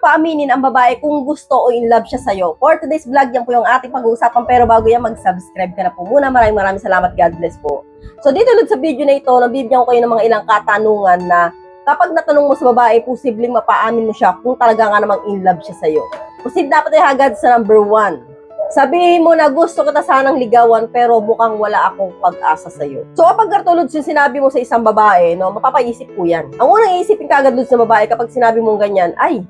paaminin ang babae kung gusto o in love siya sa'yo. For today's vlog, yan po yung ating pag-uusapan. Pero bago yan, mag-subscribe ka na po muna. Maraming salamat. God bless po. So dito ulit sa video na ito, nabibigyan ko kayo ng mga ilang katanungan na kapag natanong mo sa babae, posibleng mapaamin mo siya kung talaga nga namang in love siya sa'yo. Posible dapat ay hagad sa number 1. Sabihin mo na gusto kita sanang ligawan pero mukhang wala akong pag-asa sa'yo. So kapag katulad yung sinabi mo sa isang babae, no, mapapaisip po yan. Ang unang iisipin ka agad doon sa babae kapag sinabi mong ganyan, ay,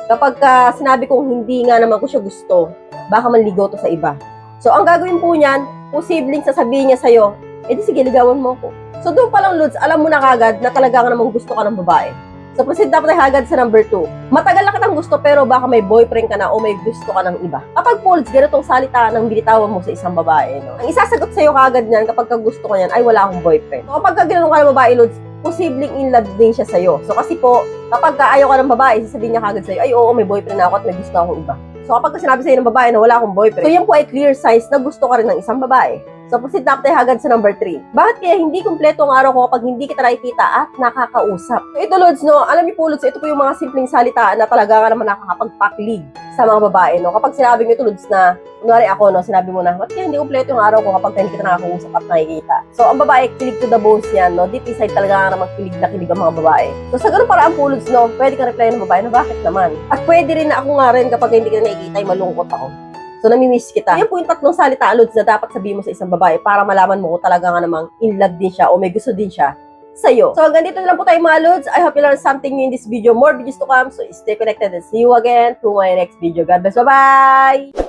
kapag sinabi kong hindi nga naman ko siya gusto, baka manligaw to sa iba. So ang gagawin po niyan, posibleng sasabihin niya sa'yo, edi sige, ligawan mo ko. So doon pa lang, Lods, alam mo na kagad na talaga nga namang gusto ka ng babae. So proceed dapat ay hagad sa number 2. Matagal na kitang gusto pero baka may boyfriend ka na o may gusto ka ng iba. Kapag po, Lods, ganitong salita ng binitawan mo sa isang babae, no? Ang isasagot sa'yo kagad niyan kapag gusto ka niyan, ay wala akong boyfriend. So kapag ginanong ka ng babae, Lods, posibleng in love din siya sa'yo. So kasi po, kapag ayaw ka ng babae, sasabihin niya kagad sa'yo, ay oo, may boyfriend na ako at may gusto akong iba. So kapag sinabi sa'yo ng babae na wala akong boyfriend, so yan po ay clear signs na gusto ka rin ng isang babae. So proceed na tayo hagad sa number 3. Bakit kaya hindi kumpleto ang araw ko kapag hindi kita nakikita at nakakausap? So ito, Lods, no, alam niyo po, Lods, ito po yung mga simpleng salita na talaga nga naman nakakapagpaklig sa mga babae, no? Kapag sinabi mo ito, Lods, na kunwari ako, no, sinabi mo na, bakit kaya hindi kumpleto yung araw ko kapag hindi kita nakakausap at nakikita? So ang babae, kilig to the bones yan, no? Deep inside talaga nga naman kilig na kilig ang mga babae. So sa ganun paraan po, Lods, no, pwede ka reply ng babae na bakit naman? At pwede rin na ako nga rin kapag hindi kita nakikita ay malungkot ako. So, namimiss kita. Yan po yung tatlong salita, Lods, na dapat sabihin mo sa isang babae para malaman mo kung talaga nga namang in love din siya o may gusto din siya sa'yo. So, hanggang dito na lang po tayo mga Lods. I hope you learned something new in this video. More videos to come. So, stay connected and see you again to my next video. God bless. Bye-bye!